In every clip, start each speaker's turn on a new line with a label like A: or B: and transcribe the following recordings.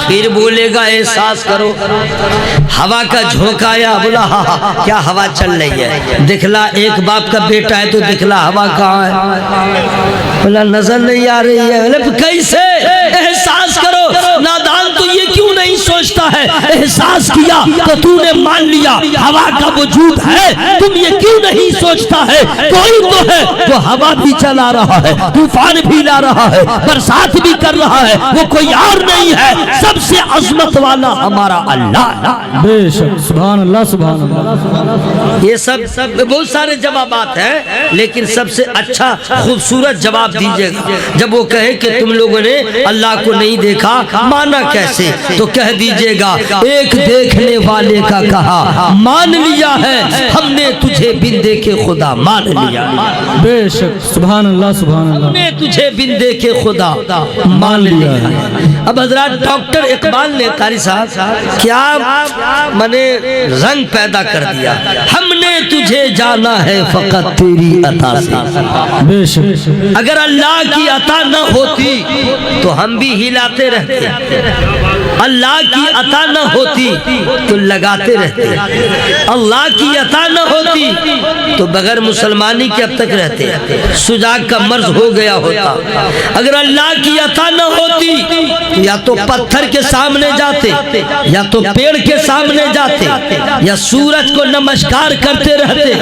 A: پھر بولے گا احساس کرو. ہوا کا جھونکا آیا, بولا کیا ہوا چل رہی ہے؟ دکھلا ایک باپ کا بیٹا ہے تو دکھلا ہوا کہاں ہے؟ بولا نظر نہیں آ رہی ہے. بولے کیسے احساس کرو؟ نادان تو یہ کیوں نہیں سوچتا ہے؟ احساس کیا تو تو نے مان لیا ہوا کا وجود ہے. تم یہ کیوں نہیں سوچتا ہے کوئی تو ہے جو ہوا بھی چلا رہا ہے, طوفان بھی لا رہا ہے, برسات بھی کر رہا ہے, وہ کوئی اور نہیں ہے, سب سے عظمت والا ہمارا اللہ.
B: بے شک, سبحان اللہ سبحان اللہ.
A: یہ سب بہت سارے جوابات ہیں, لیکن سب سے اچھا خوبصورت جواب دیجئے گا جب وہ کہے کہ تم لوگوں نے اللہ کو نہیں دیکھا, مانا کیسے؟ تو کہہ دیجئے گا ایک دیکھنے والے کا کہا مان لیا ہے ہم نے تجھے بن دیکھے خدا مان لیا.
B: بے شک, سبحان اللہ سبحان اللہ.
A: ہم نے تجھے بن دیکھے خدا مان لیا ہے. اب حضرات ڈاکٹر اقبال نے قاری صاحب کیا میں نے رنگ پیدا کر دیا. ہم نے تجھے جانا ہے فقط تیری عطا سے.
B: بے شک,
A: اگر اللہ کی عطا نہ ہوتی تو ہم بھی ہلاتے رہتے, اللہ کی عطا نہ ہوتی تو لگاتے رہتے, اللہ کی عطا نہ ہوتی تو بغیر مسلمانی کے اب تک رہتے, سجاگ کا مرض ہو گیا ہوتا. اگر اللہ کی عطا نہ ہوتی تو یا تو پتھر کے سامنے جاتے, یا تو پیڑ کے سامنے جاتے, یا سورج کو نمسکار کرتے رہتے.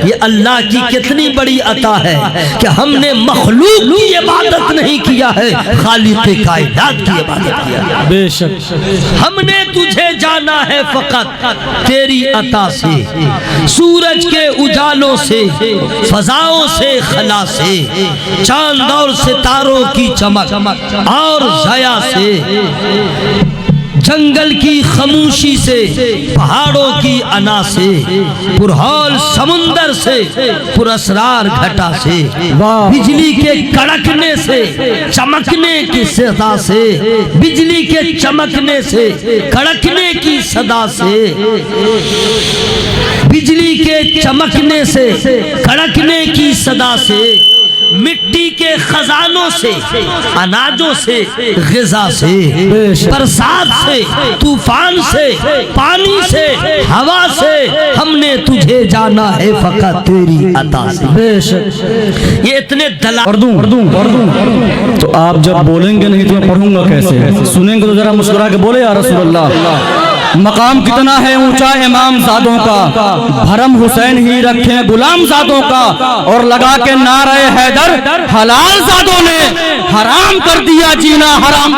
A: یہ اللہ کی کتنی بڑی عطا ہے کہ ہم نے مخلوق کی عبادت نہیں کیا ہے, خالق کائنات کی عبادت کیا ہے.
B: بے شک,
A: ہم نے تجھے جانا ہے فقط تیری عطا سے, سورج کے اجالوں سے, فضاؤں سے, خلا سے, چاند اور ستاروں کی چمک اور ضیاء سے, جنگل کی خاموشی سے, پہاڑوں کی انا سے, پرحال سمندر سے, پراسرار گھٹا سے, بجلی کے کڑکنے سے, چمکنے کی صدا سے, بجلی کے چمکنے سے, کڑکنے کی صدا سے, بجلی کے چمکنے سے, کڑکنے کی صدا سے, مٹی کے خزانوں سے, اناجوں سے, غذا سے, برسات سے, طوفان سے, پانی سے, ہوا سے, ہم نے تجھے جانا ہے فقط تیری عطا سے.
B: بے شک.
A: یہ اتنے دلائل.
B: پڑھ تو آپ جب بولیں گے نہیں تو میں پڑھوں گا کیسے؟ سنیں گے تو ذرا مسکرا کے بولے یا رسول اللہ. مقام کتنا ہے اونچا امام زادوں کا, بھرم حسین ہی رکھیں غلام زادوں کا, اور لگا کے نعرہ حیدر حلال زادوں نے حرام کر دیا جینا حرام.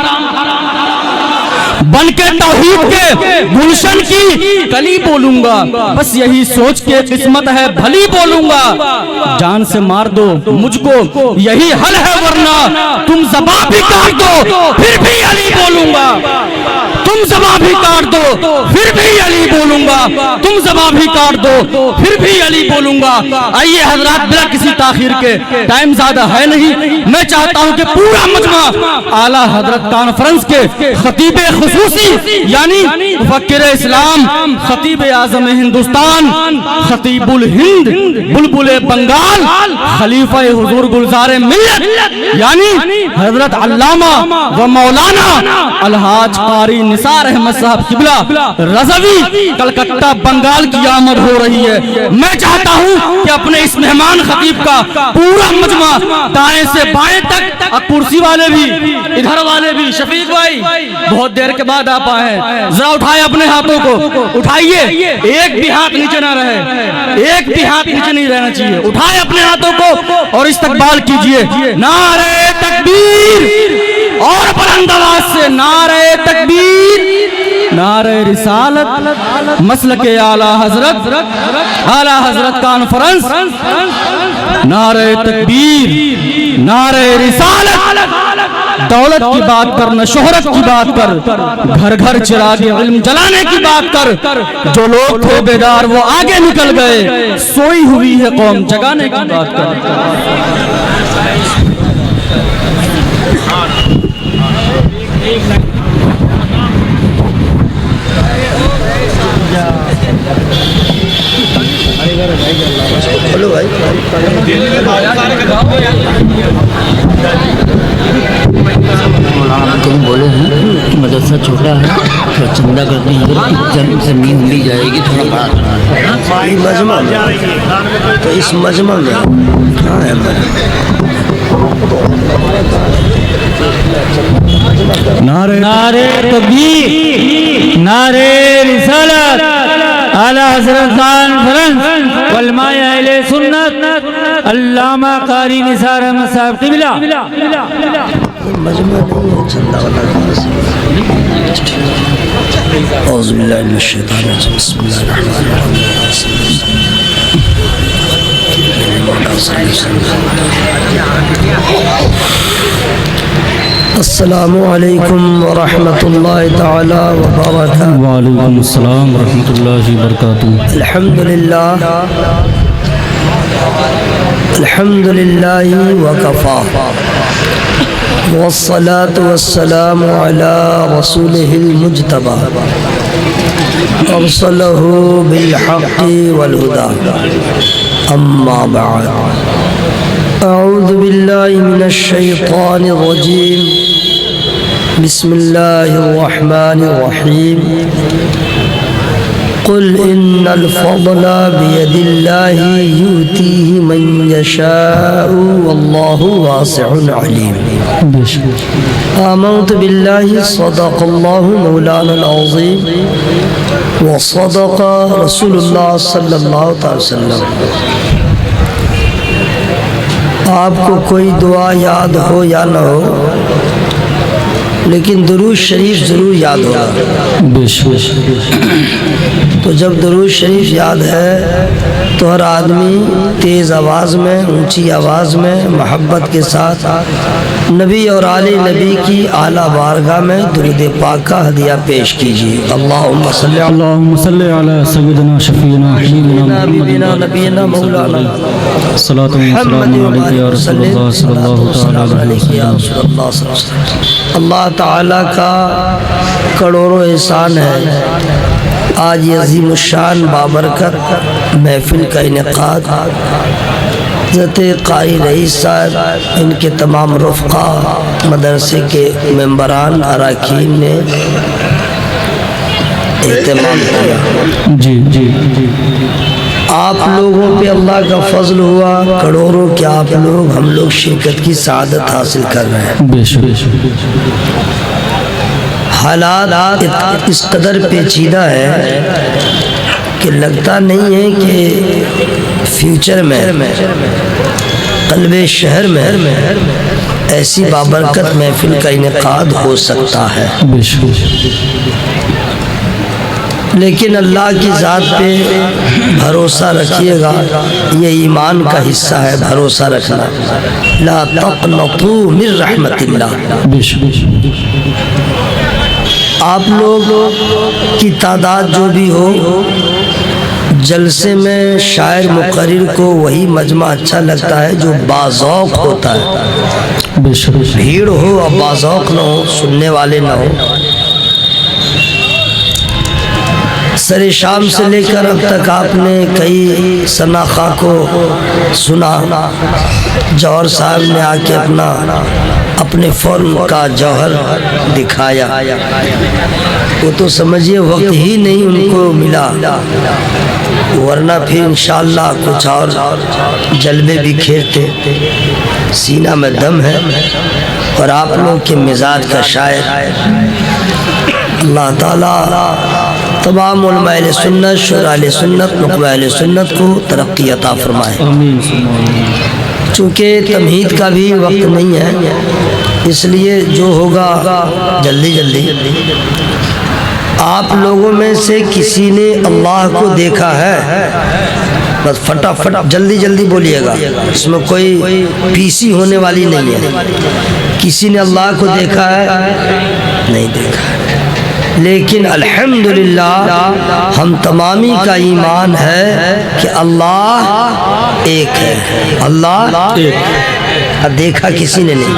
B: بن کے توحید کے گلشن کی کلی بولوں گا, بس یہی سوچ کے قسمت ہے بھلی بولوں گا. جان سے مار دو مجھ کو یہی حل ہے, ورنہ تم زباں بھی کاٹ دو پھر بھی علی بولوں گا. تم زباں بھی کاٹ دو پھر بھی علی بولوں گا, تم زباں بھی کاٹ دو پھر بھی علی بولوں گا. آئیے حضرات بلا کسی تاخیر کے, ٹائم زیادہ ہے نہیں, میں چاہتا ہوں کہ پورا مجمع اعلیٰ حضرت کانفرنس کے خطیب خصوصی یعنی مفکر اسلام, خطیب اعظم ہندوستان, خطیب الہند, بلبل بنگال, خلیفہ حضور گلزار ملت یعنی حضرت علامہ و مولانا الحاج قاری نثار احمد صاحب قبلہ رضوی کلکتہ بنگال کی آمد ہو رہی ہے. میں چاہتا ہوں کہ اپنے اس مہمان خطیب کا پورا مجمع دائیں سے بائیں تک, اور کرسی والے بھی, ادھر والے بھی, شفیق بھائی بہت دیر کے بعد آپ آئے ہیں, ذرا اٹھائے اپنے ہاتھوں کو, اٹھائیے, ایک بھی ہاتھ نیچے نہ رہے, ایک بھی ہاتھ نیچے نہیں رہنا چاہیے. اٹھائے اپنے ہاتھوں کو اور استقبال کیجئے. نعرہ تکبیر, اور بلند آواز سے نعرہ تکبیر, نعرہ رسالت, مسلک اعلیٰ حضرت, اعلیٰ حضرت کانفرنس, نعرہ تکبیر, نعرہ رسالت. دولت کی بات کر, نہ شہرت کی بات کر, گھر گھر چراغ علم جلانے کی بات کر. جو لوگ تھے بیدار وہ آگے نکل گئے, سوئی ہوئی ہے قوم جگانے کی بات کر.
A: بولو بھائی.
C: تم بولے ہیں کہ مدرسہ چھوٹا ہے تو چندہ کرتے ہیں اگر زمین مل جائے گی تھوڑا بڑا
A: یہ مجمع میں تو اس مجمع میں کہاں ہے
B: نعرے تکبیر، نعرے رسالت، اعلی حضرت خان فرنس علماء اہل سنت علامہ قاری نثار احمد صاحب قبلہ.
A: مجمع نہیں ہے چندہ والا کہاں سے؟ اعوذ باللہ من الشیطان الرجیم بسم اللہ الرحمن الرحیم. السلام علیکم ورحمۃ اللہ تعالی وبرکاتہ.
B: وعلیکم السلام ورحمۃ اللہ وبرکاتہ.
A: الحمد للہ وکفا والصلاة والسلام على رسوله المجتبى أرسله بالحق والهدى أما بعد أعوذ بالله من الشيطان الرجيم بسم الله الرحمن الرحيم قل إن الفضل بيد الله يؤتيه من يشاء والله واسع عليم. آمنت بالله صدق الله مولانا العظيم وصدق رسول الله صلی اللہ علیہ وسلم. آپ کو کوئی دعا یاد ہو یا نہ ہو لیکن درود شریف ضرور یاد ہوگا. تو جب درود شریف یاد ہے تو ہر آدمی تیز آواز میں اونچی آواز میں محبت کے ساتھ نبی اور آل نبی کی اعلیٰ بارگاہ میں درود پاک کا ہدیہ پیش کیجیے. اللہم صلی
B: علی سیدنا شفیعنا حبیبنا
A: نبینا نبینا مولانا
B: صلاۃ و سلام علیک یا رسول اللہ صلی اللہ علیہ وسلم.
A: اللہ تعالیٰ کا کروڑوں احسان ہے آج یہ عظیم الشان بابرکت محفل کا انعقاد حضرت قاری رئیس صاحب ان کے تمام رفقا مدرسے کے ممبران اراکین نے اہتمام کیا.
B: جی
A: آپ لوگوں پہ اللہ کا فضل ہوا کروڑوں کے آپ لوگ ہم لوگ شرکت کی سعادت حاصل کر رہے ہیں.
B: بے شک
A: حالات اس قدر پیچیدہ ہے کہ لگتا نہیں ہے کہ فیوچر میں قلب شہر میں ایسی بابرکت محفل کا انعقاد ہو سکتا ہے. لیکن اللہ کی ذات پہ بھروسہ رکھیے گا، یہ ایمان کا حصہ ہے بھروسہ رکھنا. لا تقنطوا من رحمت اللہ. آپ لوگ کی تعداد جو بھی ہو جلسے میں شاعر مقرر کو وہی مجمع اچھا لگتا ہے جو باذوق ہوتا ہے. بھیڑ ہو اور باذوق نہ ہو، سننے والے نہ ہو. سر شام سے لے کر اب تک آپ نے کئی سناخا کو سنا. جوہر صاحب نے آ کے اپنے فن کا جوہر دکھایا. وہ تو سمجھیے وقت ہی نہیں ان کو ملا، ورنہ پھر انشاءاللہ کچھ اور جلوے بھی کھیرتے. سینہ میں دم ہے اور آپ لوگ کے مزاج کا شاعر. اللہ تعالیٰ تمام علماء اہل سنت، شورا اہل سنت، نقبہ اہل سنت کو ترقی عطا فرمائے. چونکہ تمہید کا بھی وقت نہیں ہے اس لیے جو ہوگا جلدی آپ لوگوں میں سے کسی نے اللہ کو دیکھا ہے؟ بس فٹافٹ جلدی بولیے گا، اس میں کوئی پیسی ہونے والی نہیں ہے. کسی نے اللہ کو دیکھا ہے؟ نہیں دیکھا. لیکن الحمدللہ ہم تمامی کا ایمان ہے کہ اللہ ایک ہے. اللہ ایک اب دیکھا کسی نے نہیں،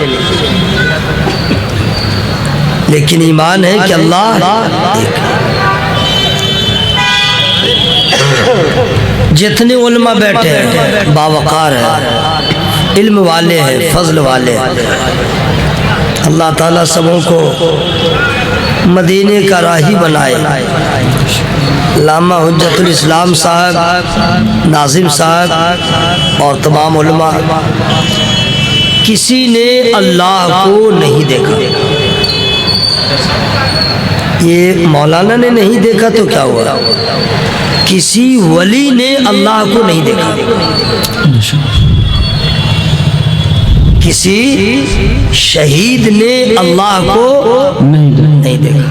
A: لیکن ایمان ہے کہ اللہ ایک ہے. جتنے علماء بیٹھے ہیں باوقار ہیں، علم والے ہیں، فضل والے ہیں. اللہ تعالیٰ سبوں کو مدینے کا راہی بنائے۔ علامہ حجت الاسلام صاحب، ناظم صاحب اور تمام علماء، کسی نے اللہ کو نہیں دیکھا۔ یہ مولانا نے نہیں دیکھا تو کیا ہوا؟ کسی ولی نے اللہ کو نہیں دیکھا، کسی شہید نے اللہ کو نہیں دیکھا،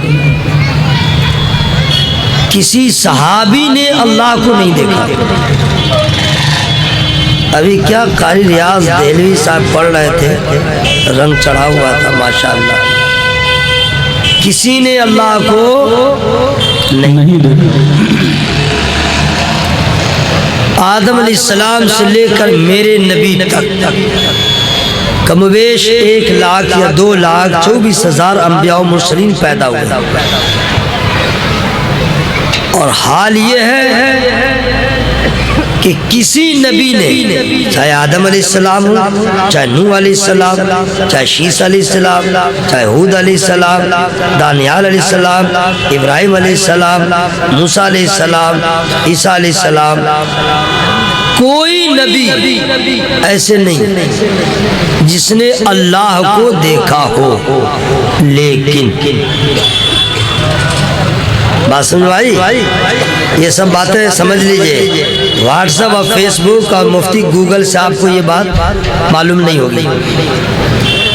A: کسی صحابی نے اللہ کو نہیں دیکھا۔ ابھی کیا قاری ریاض دہلوی صاحب پڑھ رہے تھے، رنگ چڑھا ہوا تھا ماشاءاللہ۔ کسی نے اللہ کو نہیں دیکھا۔ آدم علیہ السلام سے لے کر میرے نبی تک کم و بیش 1,00,000 یا 2,24,000 انبیاء و مرسلین پیدا ہوئے، اور حال یہ ہے کہ کسی نبی نے، چاہے آدم علیہ السلام ہو، چاہے نوح علیہ السلام، چاہے شیس علیہ السلام، چاہے ہود علیہ السلام، دانیال علیہ السلام، ابراہیم علیہ السلام، موسیٰ علیہ السلام، عیسیٰ علیہ السلام، کوئی نبی ایسے نہیں جس نے اللہ کو دیکھا ہو۔ لیکن بات سمجھ آئی؟ یہ سب باتیں سمجھ لیجئے، واٹس ایپ اور فیس بک اور مفتی گوگل سے آپ کو یہ بات معلوم نہیں ہوگی۔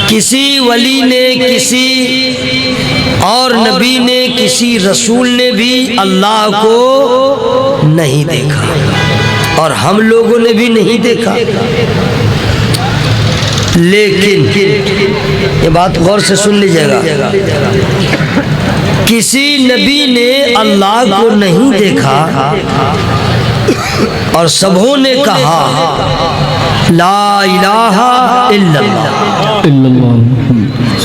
A: کسی ولی نے، کسی اور نبی نے، کسی رسول نے بھی اللہ کو نہیں دیکھا، اور ہم لوگوں نے بھی نہیں دیکھا۔ لیکن یہ بات غور سے سن لیجئے گا، کسی نبی نے اللہ کو نہیں دیکھا اور سبوں نے کہا لا الہ الا اللہ۔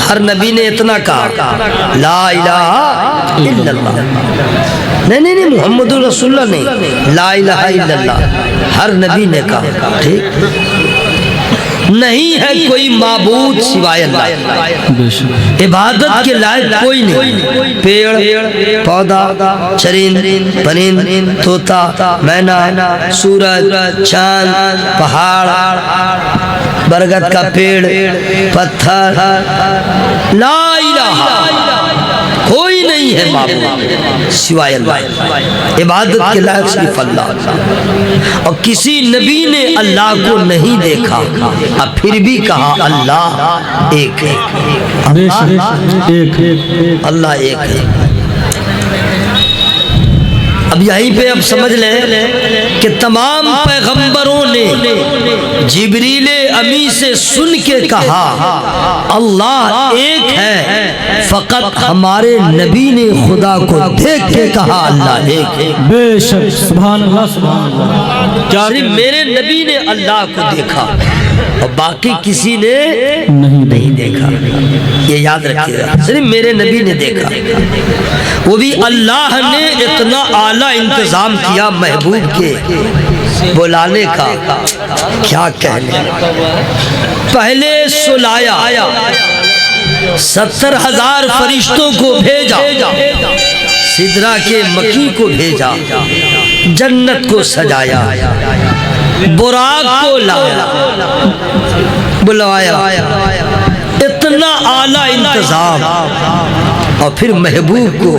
A: ہر نبی نے اتنا کہا لا الہ الا اللہ، نہیں محمد رسول اللہ نہیں، لا الہ الا اللہ ہر نبی نے کہا۔ ٹھیک، نہیں ہے کوئی معبود سوائے اللہ، عبادت کے لائق کوئی نہیں۔ پیڑ پودا، چرند پرند، طوطا مینا، سورج چاند، پہاڑ، برگد کا پیڑ، پتھر، لا الہ، کوئی نہیں ہے معبود سوائے اللہ، عبادت کے لائق صرف اللہ۔ اور کسی نبی نے اللہ کو نہیں دیکھا، اب پھر بھی کہا اللہ ایک ہے، اللہ ایک ہے۔ اب یہیں پہ اب سمجھ لیں کہ تمام پیغمبروں نے جبریل امی سے سن کے کہا اللہ ایک ہے، فقط ہمارے نبی نے خدا کو دیکھ کے کہا اللہ ایک ہے۔
B: بے شک، سبحان اللہ سبحان اللہ۔
A: صرف میرے نبی نے اللہ کو دیکھا اور باقی کسی نے نہیں دیکھا، یہ یاد رکھیے گا، صرف میرے نبی نے دیکھا۔ وہ بھی اللہ نے اتنا اعلیٰ انتظام کیا محبوب کے بلانے کا، کیا کہنے۔ پہلے سلایا، 70,000 فرشتوں کو بھیجا، سدرہ کے مکی کو بھیجا، جنت کو سجایا، براق کو لایا، بلوایا، اتنا اعلیٰ انتظام، اور پھر محبوب کو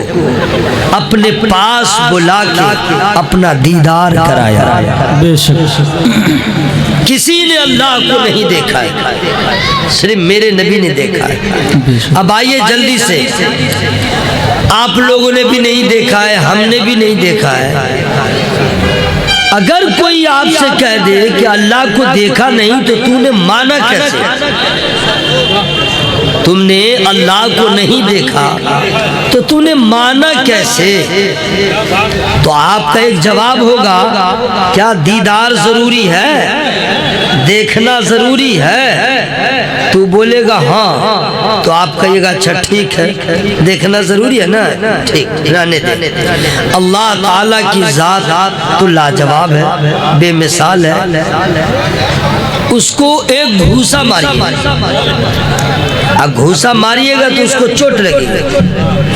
A: اپنے پاس بلا کے اپنا دیدار کرایا۔
B: بے شک،
A: کسی نے اللہ کو نہیں دیکھا ہے، صرف میرے نبی نے دیکھا ہے۔ اب آئیے جلدی سے، آپ لوگوں نے بھی نہیں دیکھا ہے، ہم نے بھی نہیں دیکھا ہے۔ اگر کوئی آپ سے کہہ دے کہ اللہ کو دیکھا نہیں تو تو نے مانا کیسے؟ تم نے اللہ کو نہیں دیکھا تو تو نے مانا کیسے؟ تو آپ کا ایک جواب ہوگا، کیا دیدار ضروری ہے؟ دیکھنا ضروری ہے؟ تو بولے گا ہاں، تو آپ کہیے گا اچھا ٹھیک ہے، دیکھنا ضروری ہے نا، ٹھیک، رہنے دے۔ اللہ تعالیٰ کی ذات تو لاجواب ہے، بے مثال ہے، اس کو ایک گھوسا ماری، اب گھوسا ماریے گا تو اس کو چوٹ لگے گی،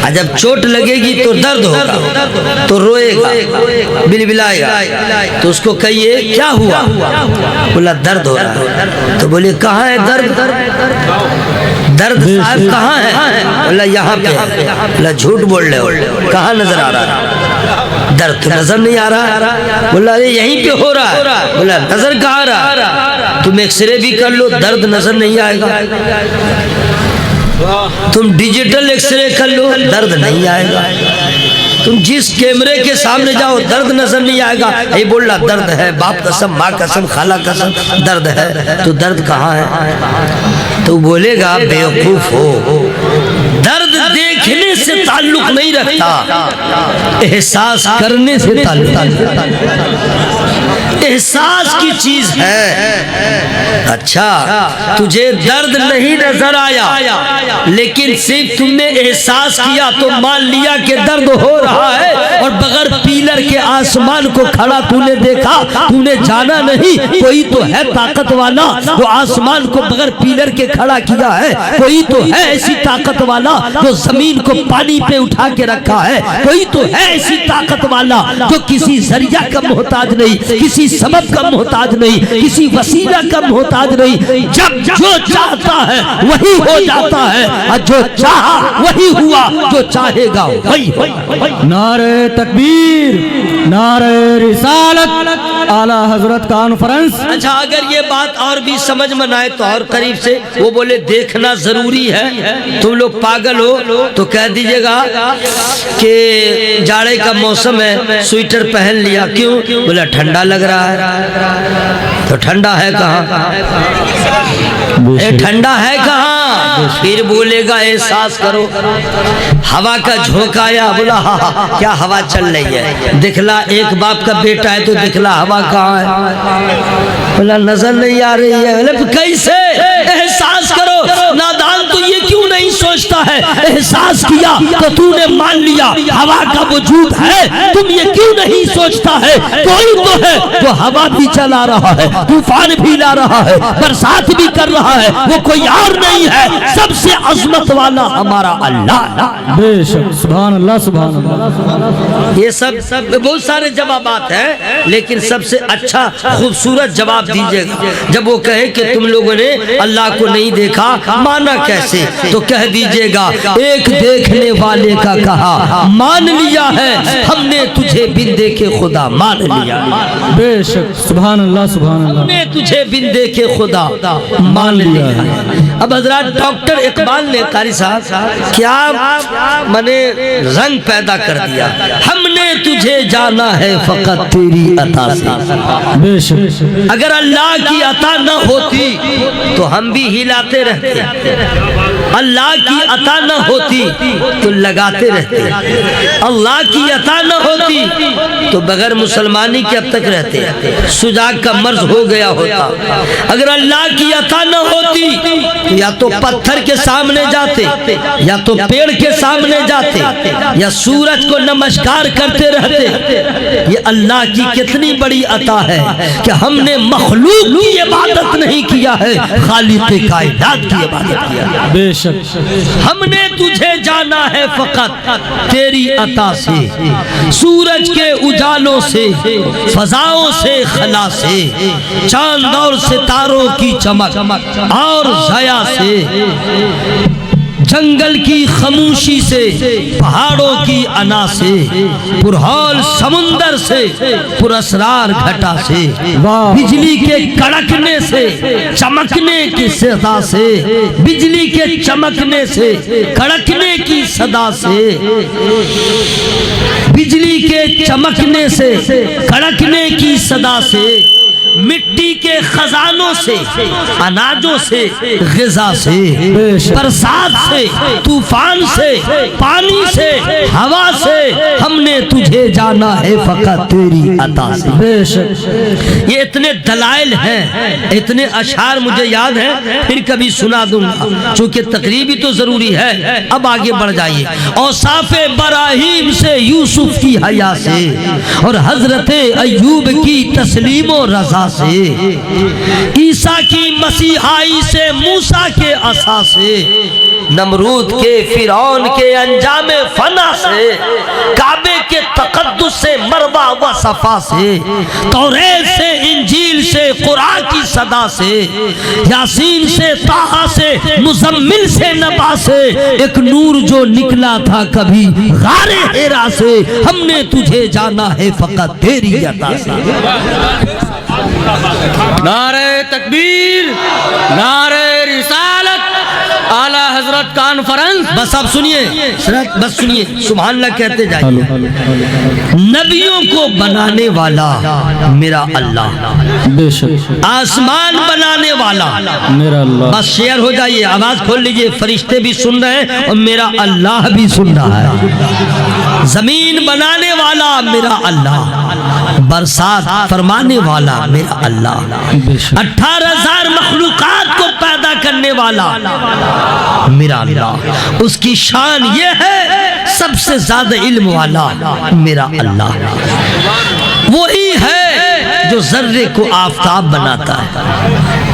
A: اور جب چوٹ لگے گی تو درد ہوگا، تو روئے گا، بلبلائے گا، تو اس کو کہیے کیا ہوا؟ بولا درد ہو رہا ہے۔ تو بولے کہاں ہے درد؟ درد صاحب کہاں ہے؟ بولا یہاں پہ ہے۔ بولا جھوٹ بول رہے ہو، کہاں نظر آ رہا ہے؟ درد تو نظر نہیں آ رہا۔ بولا یہیں پہ ہو رہا ہے۔ بولا نظر کہاں آ رہا؟ تم ایکس رے بھی کر لو، درد نظر نہیں آئے گا۔ تم ڈیجیٹل ایکس رے کر لو، درد نہیں آئے گا۔ تم جس کیمرے کے سامنے جاؤ درد نظر نہیں آئے گا۔ یہ بول رہا درد ہے، باپ قسم، ماں قسم، خالہ قسم درد ہے۔ تو درد کہاں ہے؟ تو بولے گا بیوقوف ہو، درد دیکھنے سے تعلق نہیں رکھتا، احساس کرنے سے تعلق رکھتا۔ احساس کی چیز ہے۔ اچھا تجھے درد نہیں نظر آیا، لیکن صرف تم نے احساس کیا تو مان لیا کہ درد ہو رہا ہے، اور بغیر پیلر کے آسمان کو کھڑا تو نے دیکھا، تو نے جانا نہیں کوئی تو ہے طاقت والا جو آسمان کو بغیر پیلر کے کھڑا کیا ہے، کوئی تو ہے ایسی طاقت والا جو زمین کو پانی پہ اٹھا کے رکھا ہے، کوئی تو ہے ایسی طاقت والا جو کسی ذریعہ کا محتاج نہیں، کسی سبب کا محتاج نہیں، کسی وسیلہ کا محتاج نہیں۔ جب جو چاہتا ہے وہی ہو جاتا ہے، اور جو چاہا وہی ہوا، جو چاہے گا وہی ہوگا۔
B: نعرہ تکبیر، نعرہ رسالت، اعلی حضرت کانفرنس۔
A: اچھا اگر یہ بات اور بھی سمجھ میں نہ آئے تو اور قریب سے وہ بولے دیکھنا ضروری ہے، تم لوگ پاگل ہو تو کہہ دیجئے گا کہ جاڑے کا موسم ہے، سویٹر پہن لیا، کیوں؟ بولا ٹھنڈا لگ رہا ہے۔ تو ٹھنڈا ہے کہاں؟ ٹھنڈا ہے کہاں؟ پھر بولے گا احساس کرو، ہوا کا جھونکا آیا، بولا ہاں کیا ہوا چل رہی ہے، دکھلا ایک باپ کا بیٹا ہے تو دکھلا ہوا کہاں ہے؟ بولا نظر نہیں آ رہی ہے۔ بولا کیسے؟ احساس کرو، نادان تو یہ کیوں نہیں سوچتا ہے؟ احساس کیا تو تو نے مان لیا ہوا کا وجود ہے، تم یہ کیوں نہیں سوچتا ہے کوئی تو ہے جو ہوا بھی چلا رہا ہے، طوفان بھی لا رہا ہے، برسات بھی کر رہا ہے، وہ کوئی اور نہیں ہے، سب سے عظمت والا ہمارا اللہ۔
B: بے شک، سبحان اللہ، سبحان اللہ۔
A: یہ سب بہت سارے جوابات ہیں، لیکن سب سے اچھا خوبصورت جواب دیجئے گا جب وہ کہے کہ تم لوگوں نے اللہ کو نہیں دیکھا، مانا کیسے؟ تو کہہ دیجئے گا ایک دیکھنے والے کا کہا مان لیا ہے ہم نے تجھے بن دیکھے خدا مان لیا ہے۔
B: بے شک، سبحان اللہ، سبحان اللہ۔
A: ہم نے تجھے بن دیکھے خدا مان لیا ہے۔ اب حضرات ڈاکٹر اقبال نے قاری صاحب کیا منے رنگ پیدا کر دیا، ہم نے تجھے جانا ہے فقط تیری عطا سے۔
B: بے شک،
A: اگر اللہ کی عطا نہ ہوتی تو ہم بھی ہلاتے رہتے، اللہ کی عطا نہ ہوتی تو لگاتے رہتے، اللہ کی عطا نہ ہوتی تو بغیر مسلمانی کے اب تک رہتے، سجاگ کا مرض ہو گیا ہوتا۔ اگر اللہ کی عطا نہ ہوتی تو یا تو پتھر کے سامنے جاتے، یا تو پیڑ کے سامنے جاتے، یا سورج کو نمسکار کرتے رہتے۔ یہ اللہ کی کتنی بڑی عطا ہے کہ ہم نے مخلوق کی عبادت نہیں کیا ہے، خالق کائنات کی عبادت کیا ہے۔
B: بے شک،
A: ہم نے تجھے جانا ہے فقط تیری عطا سے، سورج کے اجالوں سے، فضاؤں سے، خلا سے، چاند اور ستاروں کی چمک اور ضیا سے، جنگل کی خاموشی سے، پہاڑوں کی انا سے، پرہول سمندر سے، پراسرار گھٹا سے، بجلی کے کڑکنے سے، چمکنے کی صدا سے، بجلی کے چمکنے سے، کڑکنے کی صدا سے، بجلی کے چمکنے سے، کڑکنے کی صدا سے، مٹی کے خزانوں سے، اناجوں سے، غذا سے، برسات سے، طوفان سے، پانی سے، ہوا سے، ہم نے تجھے جانا ہے فقط تیری عطا سے۔
B: بے شک
A: یہ اتنے دلائل ہیں، اتنے اشعار مجھے یاد ہیں، پھر کبھی سنا دوں گا چونکہ تقریبی تو ضروری ہے۔ اب آگے بڑھ جائیے۔ اوصاف ابراہیم سے، یوسف کی حیا سے، اور حضرت ایوب کی تسلیم و رضا سے، عیسیٰ کی مسیحائی سے، موسیٰ کے عصا سے، نمرود کے، فرعون کے انجام فنا سے، کعبے کے تقدس سے، مروہ و صفا سے، توریت سے، انجیل سے، قرآن کی صدا سے، یاسین سے، طٰہٰ سے، مزمل سے، نبا سے، ایک نور جو نکلا تھا کبھی غار حرا سے، ہم نے تجھے جانا ہے فقط تیری عطا سے۔
C: نعرہ تکبیر، نعرہ رسالت، اعلی حضرت کانفرنس۔
A: بس آپ سنیے، بس سنیے، سبحان اللہ کہتے جائیے۔ نبیوں کو بنانے والا میرا اللہ،
B: بے شک
A: آسمان بنانے والا
B: میرا اللہ۔
A: بس شیئر ہو جائیے، آواز کھول لیجئے، فرشتے بھی سن رہے ہیں اور میرا اللہ بھی سن رہا ہے۔ زمین بنانے والا میرا اللہ، برسات فرمانے والا میرا اللہ، 18,000 مخلوقات کو پیدا کرنے والا میرا اللہ، اس کی شان یہ ہے سب سے زیادہ علم والا میرا اللہ، وہی ہے جو ذرے کو آفتاب بناتا ہے،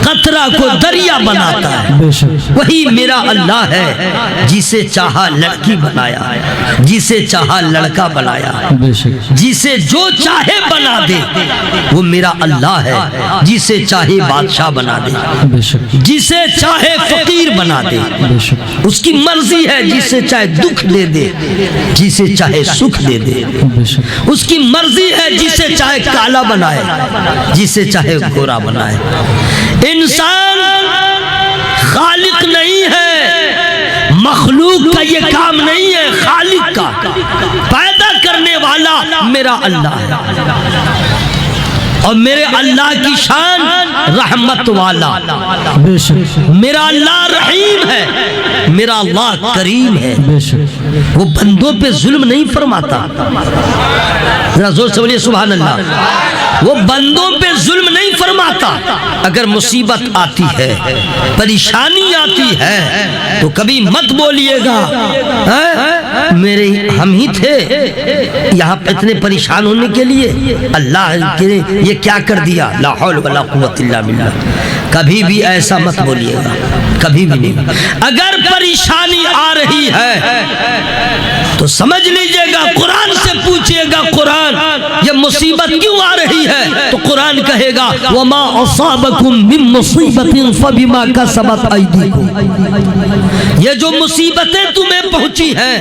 A: قطرہ کو دریا بناتا ہے،
B: بے شک
A: وہی میرا اللہ ہے جسے چاہا لڑکی بنایا، جسے چاہا لڑکا بنایا،
B: بے شک
A: جسے جو چاہے بنا دے، وہ میرا اللہ ہے جسے چاہے بادشاہ بنا دے،
B: بے شک
A: جسے چاہے فقیر بنا دے،
B: بے شک
A: اس کی مرضی ہے، جسے چاہے دکھ دے دے، جسے چاہے سکھ دے دے،
B: بے شک
A: اس کی مرضی ہے، جسے چاہے کالا بنائے، جسے چاہے گورا بنائے۔ انسان خالق نہیں ہے، مخلوق کا یہ کام نہیں ہے، خالق کا، پیدا کرنے والا میرا اللہ ہے، اور میرے اللہ کی شان رحمت والا،
B: بے شک
A: میرا اللہ رحیم ہے، میرا اللہ کریم ہے،
B: بے شک
A: وہ بندوں پہ ظلم نہیں فرماتا، ذرا زور سے بولیے سبحان اللہ، وہ بندوں پہ ظلم نہیں فرماتا۔ اگر مصیبت آتی ہے، پریشانی آتی ہے تو کبھی مت بولیے گا میرے ہم ہی تھے یہاں پہ اتنے پریشان ہونے کے لیے، اللہ کے یہ کیا کر دیا، لا حول ولا قوت الا باللہ، کبھی بھی ایسا مت بولیے گا، کبھی بھی نہیں۔ اگر پریشانی آ رہی ہے تو سمجھ لیجئے گا، قرآن سے پوچھئے گا، قرآن یہ مصیبت کیوں آ رہی ہے تو قرآن کہے گا وَمَا أَصَابَكُم مِّن مُّصِيبَةٍ فَبِمَا كَسَبَتْ أَيْدِيكُمْ، یہ جو مصیبتیں تمہیں پہنچی ہیں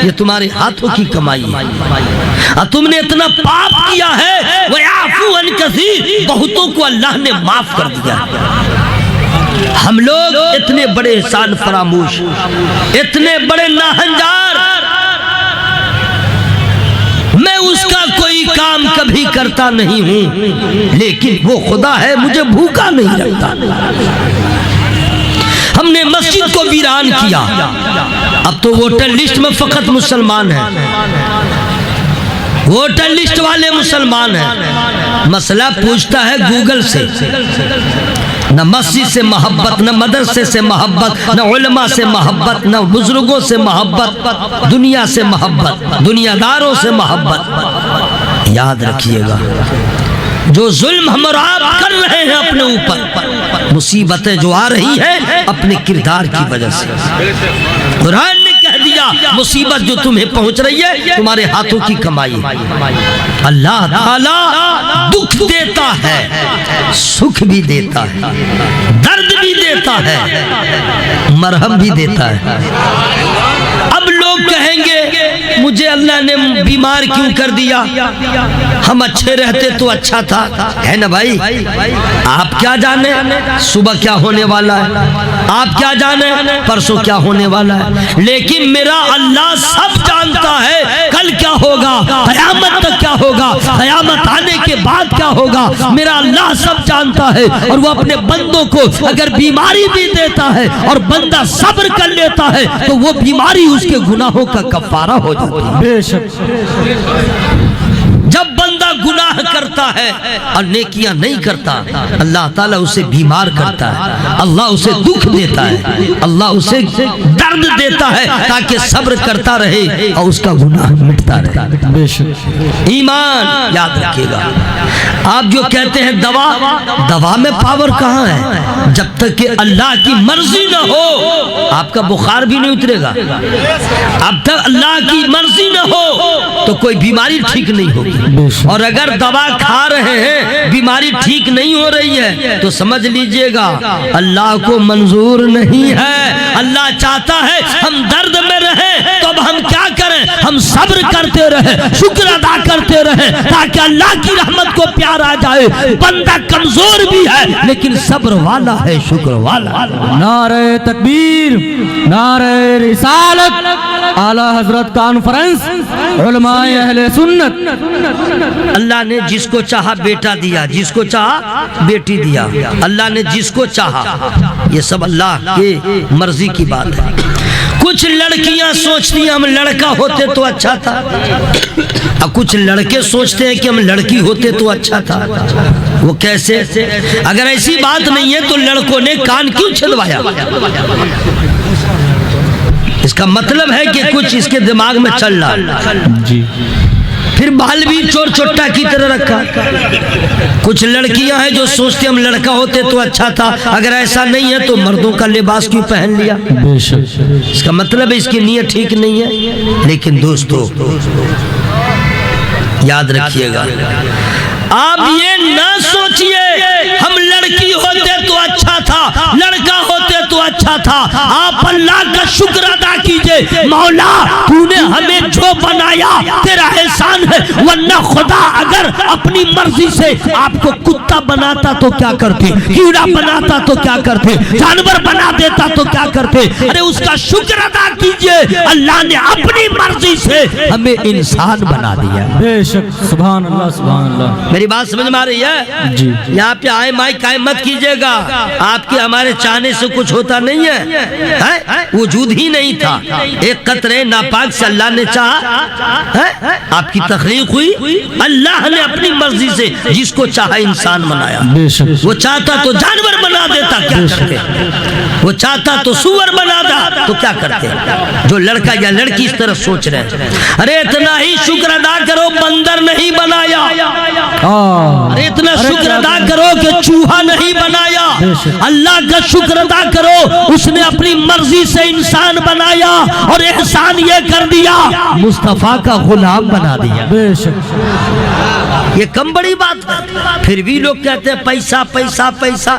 A: یہ تمہارے ہاتھوں کی کمائی ہے، تم نے اتنا پاپ کیا ہے، وَيَعْفُو عَن كَثِيرٍ، بہتوں کو اللہ نے معاف کر دیا۔ ہم لوگ اتنے بڑے احسان فراموش، اتنے بڑے ناہنجار، میں اس کا کوئی کام کبھی کرتا نہیں ہوں، لیکن وہ خدا ہے مجھے بھوکا نہیں رکھتا۔ ہم نے مسجد کو ویران کیا، اب تو ووٹر لسٹ میں فقط مسلمان ہیں، ووٹر لسٹ والے مسلمان ہیں، مسئلہ پوچھتا ہے گوگل سے، نہ مسجد سے محبت، نہ مدرسے سے محبت، نہ علماء سے محبت، نہ بزرگوں سے محبت، دنیا سے محبت، دنیا داروں سے محبت۔ یاد رکھیے گا جو ظلم ہم اور آپ کر رہے ہیں اپنے اوپر، مصیبتیں جو آ رہی ہیں اپنے کردار کی وجہ سے، قرآن نے کہہ دیا مصیبت جو تمہیں پہنچ رہی ہے تمہارے ہاتھوں کی کمائی۔ اللہ تعالیٰ دکھ دیتا ہے، سکھ بھی دیتا ہے، درد بھی دیتا ہے، مرہم بھی دیتا ہے۔ اب لوگ کہیں گے مجھے اللہ نے بیمار کیوں کر دیا، ہم اچھے رہتے تو اچھا تھا، ہے نا بھائی؟ آپ کیا جانے صبح کیا ہونے والا ہے، آپ کیا جانے پرسوں کیا ہونے والا ہے، لیکن میرا اللہ سب جانتا ہے کل کیا ہوگا، قیامت تک کیا ہوگا، قیامت آنے کے بعد کیا ہوگا میرا اللہ سب جانتا ہے، اور وہ اپنے بندوں کو اگر بیماری بھی دیتا ہے اور بندہ صبر کر لیتا ہے تو وہ بیماری اس کے گناہوں کا کفارہ ہو جاتی ہے۔
B: بے شک
A: جب بندہ گناہ کرتا ہے اور نیکیاں نہیں کرتا، اللہ تعالیٰ اسے بیمار کرتا ہے، اللہ اسے دکھ دیتا ہے، اللہ اسے درد دیتا ہے تاکہ صبر کرتا رہے اور اس کا گناہ مٹتا رہے۔
B: بے شک
A: ایمان یاد رکھیے گا، آپ جو کہتے ہیں دوا میں پاور کہاں ہے؟ جب تک کہ اللہ کی مرضی نہ ہو آپ کا بخار بھی نہیں اترے گا۔ اب تک اللہ کی مرضی نہ ہو تو کوئی بیماری ٹھیک نہیں ہوگی، اور اگر دوا کھا رہے ہیں بیماری ٹھیک نہیں ہو رہی ہے تو سمجھ لیجئے گا اللہ کو منظور نہیں ہے۔ اللہ چاہتا ہے ہم درد میں رہیں تو اب ہم کیا کریں؟ ہم صبر کرتے رہیں، شکر ادا کرتے رہیں تاکہ اللہ کی رحمت کو پیار آ جائے۔ بندہ کمزور بھی ہے لیکن صبر والا ہے، شکر والا۔
B: نعرہ تکبیر، نعرہ رسالت، اعلیٰ حضرت کانفرنس علماء اہل سنت۔
A: اللہ نے جس کو چاہا بیٹا دیا، جس کو چاہا بیٹی دیا، اللہ نے جس کو چاہا، یہ سب اللہ کی مرضی کی بات ہے۔ کچھ لڑکیاں سوچتی ہیں ہم لڑکا ہوتے تو اچھا تھا، اور کچھ لڑکے سوچتے ہیں کہ ہم لڑکی ہوتے تو اچھا تھا۔ وہ کیسے؟ اگر ایسی بات نہیں ہے تو لڑکوں نے کان کیوں چھلوایا؟ اس کا مطلب ہے کہ کچھ اس کے دماغ میں چل رہا،
B: جی
A: پھر بال بھی چور چٹا کی طرح رکھا۔ کچھ لڑکیاں ہیں جو سوچتے ہم لڑکا ہوتے تو اچھا تھا، اگر ایسا نہیں ہے تو مردوں کا لباس کیوں پہن لیا؟
B: بے شک
A: اس کا مطلب ہے اس کی نیت ٹھیک نہیں ہے۔ لیکن دوستو یاد رکھیے گا، آپ یہ نہ سوچئے ہم لڑکی ہوتے تو اچھا تھا، لڑکا ہوتے تو اچھا تھا۔ آپ اللہ کا شکر ادا کیجئے، مولا تو نے ہمیں جو بنایا تیرا احسان ہے، ورنہ خدا اگر اپنی مرضی سے آپ کو کتا بناتا تو کیا کرتے، کیڑا بناتا تو کیا کرتے، جانور بنا دیتا تو کیا کرتے؟ ارے اس کا شکر ادا کیجئے، اللہ نے اپنی مرضی سے ہمیں انسان بنا دیا۔
B: بے شک، سبحان اللہ سبحان اللہ۔
A: میری بات سمجھ میں آ رہی ہے؟
B: جی
A: یہاں پہ آئے مائک قائم مت کیجئے گا، آپ کے ہمارے چاہنے سے کچھ ہوتا نہیں ہے، وجود ہی نہیں تھا، ایک قطرے ناپاک سے اللہ نے چاہا، آپ کی تخلیق ہوئی، اللہ نے اپنی مرضی سے جس کو چاہا انسان بنایا۔
B: بے شک
A: وہ چاہتا تو جانور بنا دیتا، کیا کرتے؟ وہ چاہتا تو سور بنا دا تو کیا کرتے؟ جو لڑکا یا لڑکی اس طرح سوچ رہے ہیں، ارے اتنا ہی شکر ادا کرو بندر نہیں بنایا، ارے اتنا شکر ادا کرو کہ چوہا نہیں بنایا، اللہ کا شکر ادا کرو اس نے اپنی مرضی سے انسان بنایا اور احسان یہ کر دیا مصطفیٰ کا غلام بنا دیا۔
B: بے شک
A: یہ کم بڑی بات ہے۔ پھر بھی لوگ کہتے ہیں پیسہ پیسہ پیسہ،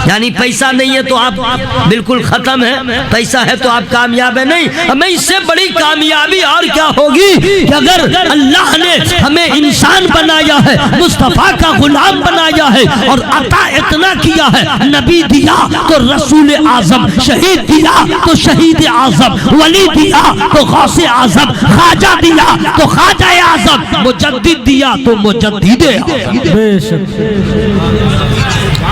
A: یعنی پیسہ نہیں ہے تو آپ بالکل ختم ہے، پیسہ ہے تو آپ کامیاب ہے۔ نہیں، ہمیں اس سے بڑی کامیابی اور کیا ہوگی کہ اگر اللہ نے ہمیں انسان بنایا ہے، مصطفیٰ کا غلام بنایا ہے، اور عطا اتنا کیا ہے، نبی دیا تو رسول اعظم، شہید دیا تو شہید اعظم، ولی دیا تو غوث اعظم، خواجہ دیا تو خواجہ اعظم، مجدد دیا تو مجدد اعظم۔
B: بے شک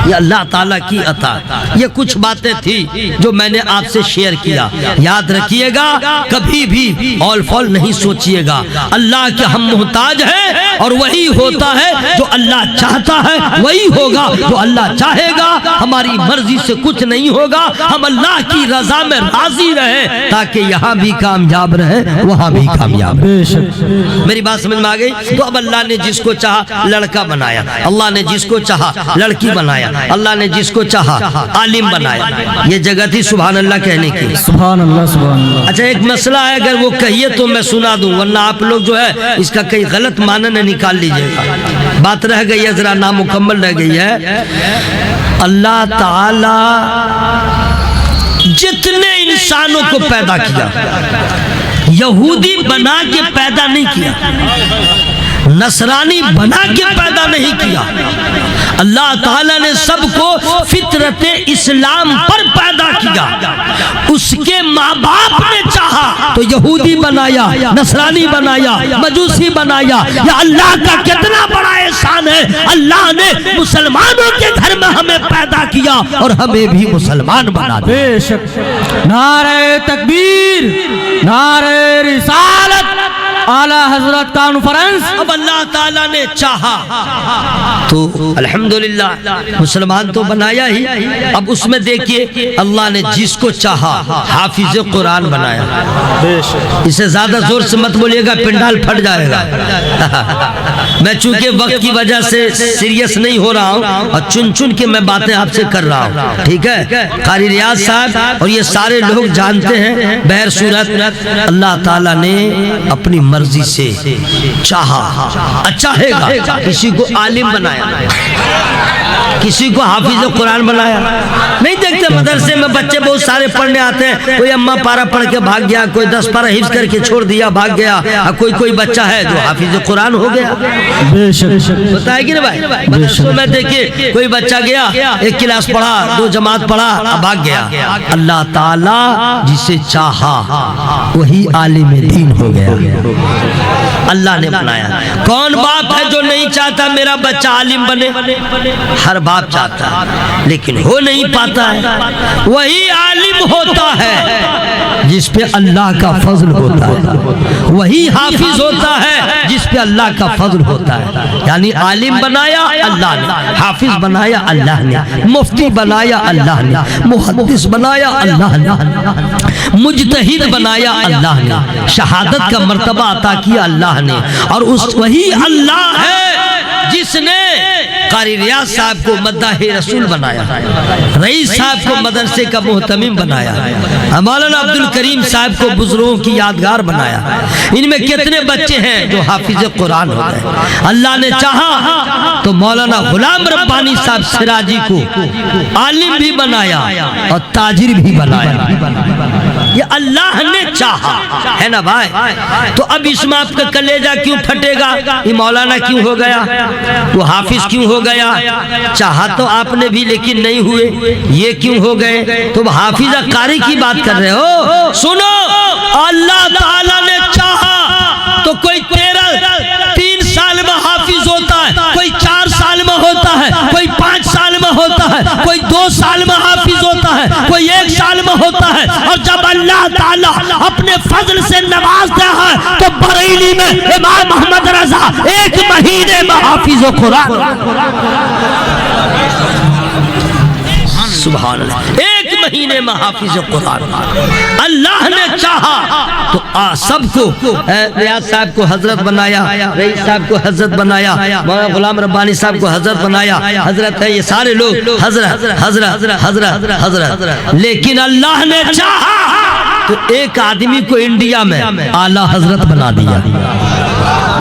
A: یہ اللہ تعالیٰ کی عطا۔ یہ کچھ باتیں تھی جو میں نے آپ سے شیئر کیا۔ یاد رکھیے گا، کبھی بھی اول فول نہیں سوچیے گا، اللہ کے ہم محتاج ہیں، اور وہی ہوتا ہے جو اللہ چاہتا ہے، وہی ہوگا جو اللہ چاہے گا، ہماری مرضی سے کچھ نہیں ہوگا۔ ہم اللہ کی رضا میں راضی رہیں تاکہ یہاں بھی کامیاب رہیں، وہاں بھی کامیاب رہیں۔
B: بے شک
A: میری بات سمجھ میں آ گئی؟ تو اب اللہ نے جس کو چاہا لڑکا بنایا، اللہ نے جس کو چاہا لڑکی بنایا، اللہ نے جس کو چاہا عالم بنایا۔ یہ جگہ تھی سبحان اللہ کہنے کی۔
B: سبحان اللہ سبحان اللہ۔
A: اچھا ایک مسئلہ ہے، اگر وہ کہیے تو میں سنا دوں، ورنہ آپ لوگ جو ہے اس کا کئی غلط معنی نہ نکال لیجئے گا۔ بات رہ گئی ہے، ذرا نامکمل رہ گئی ہے۔ اللہ تعالی جتنے انسانوں کو پیدا کیا، یہودی بنا کے پیدا نہیں کیا، نصرانی بنا کے پیدا نہیں کیا، اللہ تعالیٰ نے سب کو فطرت اسلام پر پیدا کیا. اس کے ماں باپ نے چاہا تو یہودی بنایا, نصرانی بنایا, مجوسی بنایا. یا اللہ کا کتنا بڑا احسان ہے, اللہ نے مسلمانوں کے گھر میں ہمیں پیدا کیا اور ہمیں بھی مسلمان بنا دیا.
B: بے شک. نعرہ تکبیر, نعرہ رسالت, اعلی حضرت کانفرنس.
A: اب اللہ تعالیٰ نے چاہا تو الحمدللہ مسلمان تو بنایا ہی. اب اس میں دیکھیے اللہ نے جس کو چاہا حافظ قرآن بنایا. اسے زیادہ زور سے مت بولیے گا, پنڈال پھٹ جائے گا. میں چونکہ وقت کی وجہ سے سیریس نہیں ہو رہا ہوں اور چن چن کے میں باتیں آپ سے کر رہا ہوں, ٹھیک ہے. قاری ریاض صاحب اور یہ سارے لوگ جانتے ہیں بہر صورت اللہ تعالیٰ نے اپنی مرضی سے چاہا. چاہے گا کسی کو عالم بنایا, کسی کو حافظ قرآن بنایا. نہیں دیکھتے مدرسے میں بچے بہت سارے پڑھنے آتے ہیں, کوئی اما پارا پڑھ کے بھاگ گیا, کوئی 10 پارا حفظ کر کے چھوڑ دیا بھاگ گیا, کوئی بچہ ہے جو حافظ قرآن ہو گیا. بتائے گی نا بھائی, مدرسوں میں دیکھیے کوئی بچہ گیا, 1 کلاس پڑھا, 2 جماعت پڑھا, بھاگ گیا. اللہ تعالیٰ جسے چاہا وہی عالم دین ہو گیا. اللہ نے بنایا. کون باپ ہے جو نہیں چاہتا میرا بچہ عالم بنے؟ ہر باپ چاہتا ہے لیکن ہو نہیں پاتا ہے. وہی عالم ہوتا ہے جس پہ اللہ کا فضل ہوتا ہے, وہی حافظ ہوتا ہے جس پہ اللہ کا فضل ہوتا ہے. یعنی عالم بنایا اللہ نے, حافظ بنایا اللہ نے, مفتی بنایا اللہ نے, محدث بنایا اللہ نے, مجتہد بنایا اللہ نے, شہادت کا مرتبہ عطا کیا اللہ نے. اور وہی اللہ ہے جس نے قاری ریاض صاحب کو مداح رسول بنایا, رئیس صاحب کو مدرسے کا محتمم بنایا, مولانا عبد الکریم صاحب کو بزرگوں کی یادگار بنایا. ان میں کتنے بچے ہیں جو حافظ قرآن ہو گئے. اللہ نے چاہا تو مولانا غلام ربانی صاحب سراجی کو عالم بھی بنایا اور تاجر بھی بنایا. یہ اللہ نے چاہا ہے نا بھائی. تو اب اس میں آپ کا کلیجہ کیوں پھٹے گا, یہ مولانا کیوں ہو گیا, وہ حافظ کیوں ہو گیا؟ چاہا تو آپ نے بھی لیکن نہیں ہوئے, یہ کیوں ہو گئے؟ تو حافظ قاری کی بات کر رہے ہو. سنو, اللہ تعالیٰ نے چاہا تو کوئی 3 سال میں حافظ ہوتا ہے, کوئی 4 سال میں ہوتا ہے, کوئی 5 سال میں ہوتا ہے, کوئی 2 سال میں حافظ ہوتا ہے, کوئی 1 سال میں ہوتا ہے. اور جب اللہ تعالیٰ اپنے فضل سے نوازتا ہے تو بریلی میں امام محمد رضا 1 مہینے میں حافظ قرآن. سبحان اللہ, 1 مہینے میں حافظ قرآن. اللہ نے چاہا تو سب کو, ریاض صاحب کو حضرت بنایا, رئیس صاحب کو حضرت بنایا, مولانا غلام ربانی صاحب کو حضرت بنایا. حضرت ہے یہ سارے لوگ حضرت حضرت حضرت حضرت. لیکن اللہ نے چاہا تو ایک آدمی کو انڈیا میں اعلیٰ حضرت بنا دیا.